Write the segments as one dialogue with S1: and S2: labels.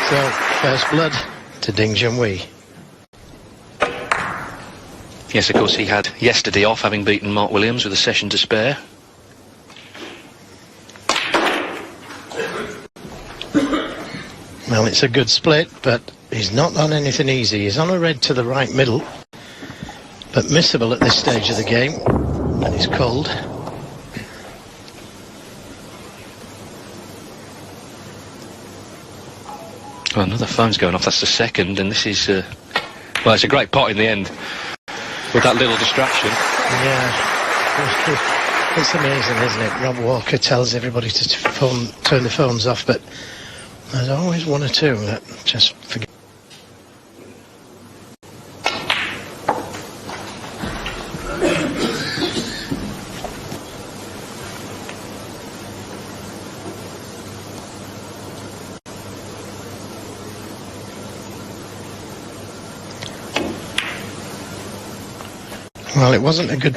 S1: So, first blood to丁俊晖.
S2: Yes, of course, he had yesterday off, having beaten Mark Williams with a session to spare.
S1: Well, it's a good split, but he's not on anything easy. He's on a red to the right middle, but missable at this stage of the game, and he's called.
S2: Well, another phone's going off. That's the second, and this is... well, it's a great pot in the end, with that little distraction.
S1: Yeah. It's amazing, isn't it? Rob Walker tells everybody to turn the phones off, but there's always one or two that just forget. Well, it wasn't a good...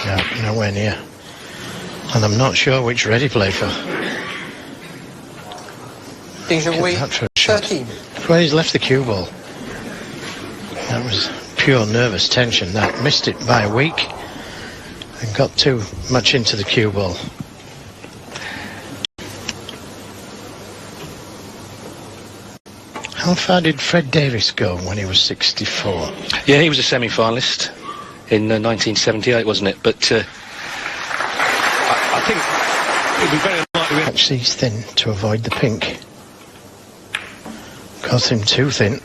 S1: No, nowhere near. And I'm not sure which red he played for.
S3: 丁俊晖, 13.
S1: Well, he's left the cue ball. That was pure nervous tension. That missed it by a week and got too much into the cue ball. How far did Fred Davis go when he was 64?
S2: Yeah, he was a semi-finalist in 1978, wasn't it? But I think it'd be very unlikely...
S1: Actually, he's thin to avoid the pink. Got him too thin.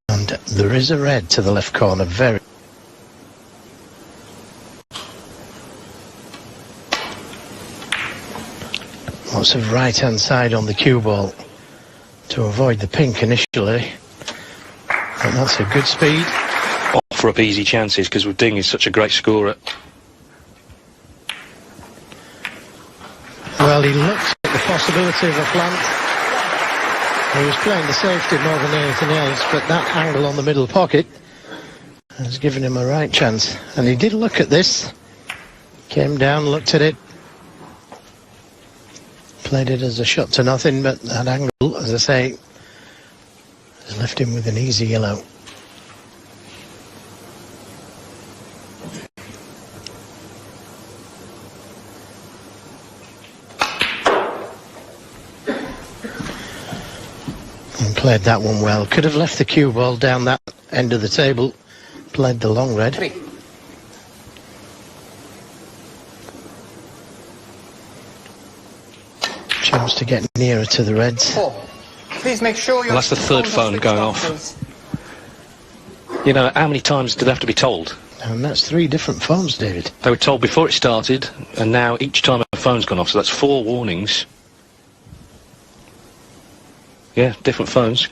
S1: And there is a red to the left corner, very... Lots of right-hand side on the cue ball to avoid the pink initially. And that's a good speed.
S2: Offer up easy chances because Ding is such a great scorer.
S1: Well, he looked at the possibility of a plant. He was playing the safety more than anything else, but that angle on the middle pocket has given him a right chance. And he did look at this. Came down, looked at it. Played it as a shot to nothing, but that angle, as I say, has left him with an easy yellow. And played that one well. Could have left the cue ball down that end of the table. Played the long red.
S3: 3.
S1: Chance to get nearer to the reds.
S3: 4. Please make sure
S2: Well, that's the third phone going off.
S3: Please.
S2: You know, how many times did they have to be told?
S1: And that's 3 different phones, David.
S2: They were told before it started, and now each time a phone's gone off, so that's 4 warnings. Yeah, different phones.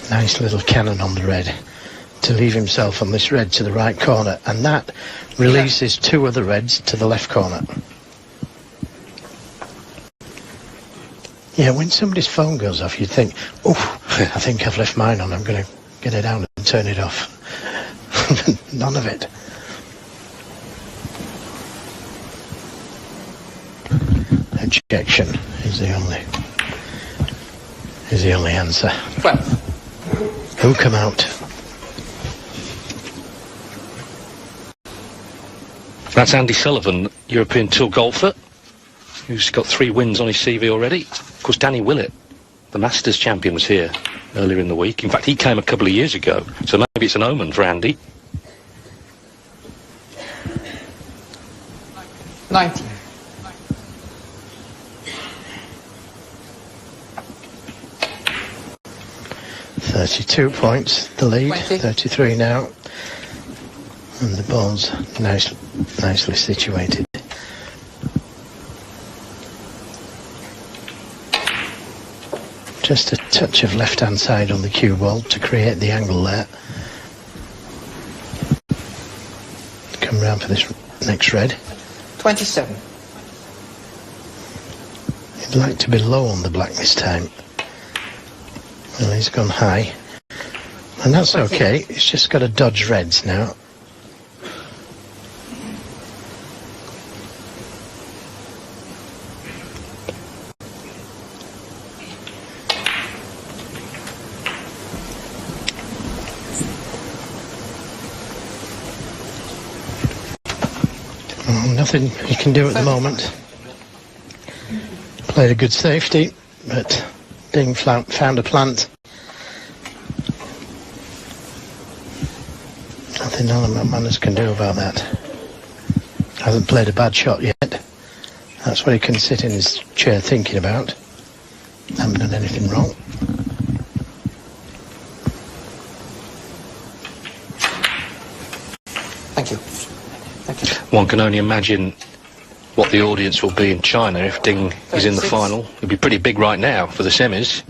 S1: Nice little cannon on the red to leave himself on this red to the right corner, and that releases 2 other reds to the left corner. Yeah, when somebody's phone goes off, you think, oh, I think I've left mine on, I'm going to get it down and turn it off. None of it. Ejection is the only answer.
S3: 12.
S1: Who come out?
S2: That's Andy Sullivan, European Tour golfer, who's got 3 wins on his CV already. Of course, Danny Willett, the Masters champion, was here earlier in the week. In fact, he came a couple of years ago, so maybe it's an omen for Andy.
S3: 19.
S1: $32 points, the lead,
S3: 20.
S1: 33 now. And the ball's nicely situated. Just a touch of left-hand side on the cue ball to create the angle there. Come round for this next red.
S3: 27.
S1: He'd like to be low on the black this time. Well, he's gone high. And that's okay. He's just got to dodge reds now. Nothing he can do at the moment. Played a good safety, but Ding found a plant. Nothing Manners can do about that. Hasn't played a bad shot yet. That's what he can sit in his chair thinking about. Haven't done anything wrong.
S3: Thank you. Thank you.
S2: One can only imagine what the audience will be in China if Ding is in the final. It'll be pretty big right now for the semis.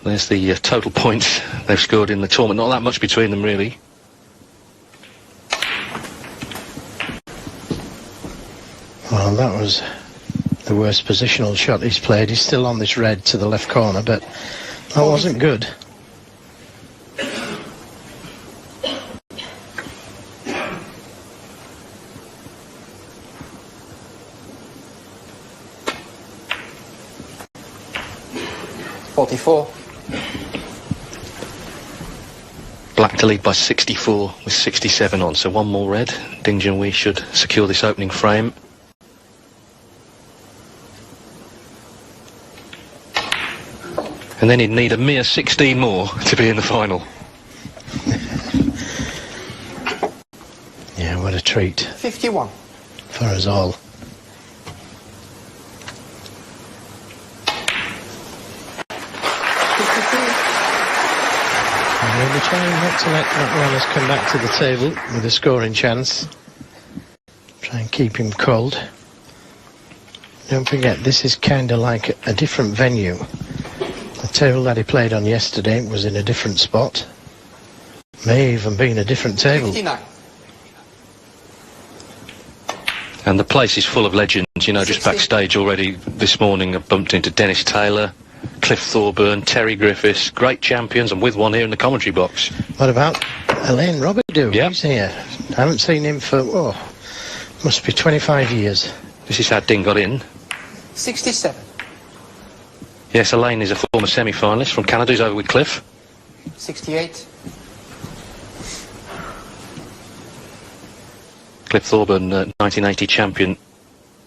S2: There's the total points they've scored in the tournament. Not that much between them, really.
S1: Well, that was the worst positional shot he's played. He's still on this red to the left corner, but that wasn't good.
S2: Black to lead by 64 with 67 on, so one more red. Ding Junhui should secure this opening frame. And then he'd need a mere 16 more to be in the final.
S1: Yeah, what a treat.
S3: 51.
S1: For us all. We'll be trying not to let McManus come back to the table with a scoring chance. Try and keep him cold. Don't forget, this is kind of like a different venue. The table that he played on yesterday was in a different spot. May even be in a different table.
S3: 59.
S2: And the place is full of legends. You know, just backstage already this morning I bumped into Dennis Taylor, Cliff Thorburn, Terry Griffiths, great champions, and with one here in the commentary box.
S1: What about Elaine Robidoux?
S2: Yep.
S1: He's here. I haven't seen him for, must be 25 years.
S2: This is how Ding got in.
S3: 67.
S2: Yes, Elaine is a former semi-finalist from Canada. He's over with Cliff.
S3: 68.
S2: Cliff Thorburn, 1980 champion.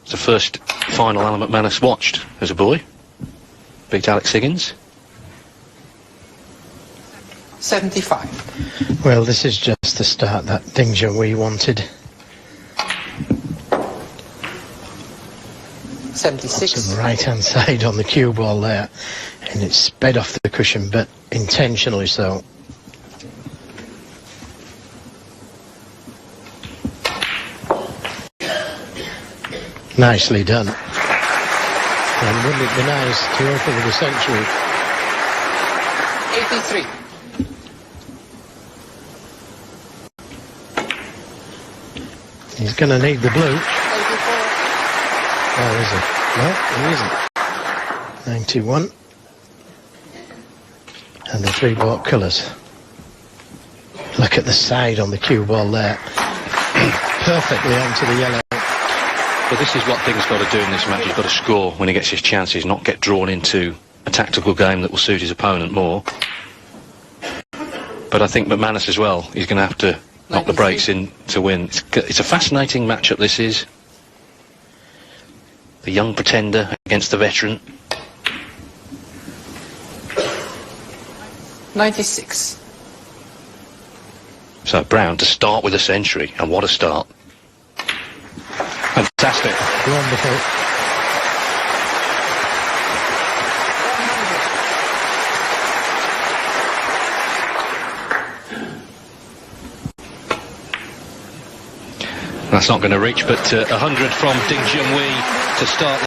S2: It's the first final Alan McManus watched as a boy. Beat Alex Higgins.
S3: 75.
S1: Well, this is just the start that Ding Junhui wanted.
S3: 76.
S1: On the right-hand side on the cue ball there, and it's sped off the cushion, but intentionally so. Nicely done. And wouldn't it be nice to open with a century?
S3: 83.
S1: He's going to need the blue.
S3: 84.
S1: Oh, is he? No, he isn't. 91. And the three bought colours. Look at the side on the cue ball there. Perfectly onto the yellow.
S2: But this is what Ding's got to do in this match. He's got to score when he gets his chances, not get drawn into a tactical game that will suit his opponent more. But I think McManus as well, he's going to have to knock the brakes in to win. It's a fascinating matchup, this is. The young pretender against the veteran.
S3: 96.
S2: So Brown to start with a century, and what a start. Fantastic.
S1: Wonderful.
S2: That's not going to reach, but 100 from Ding Junhui to start.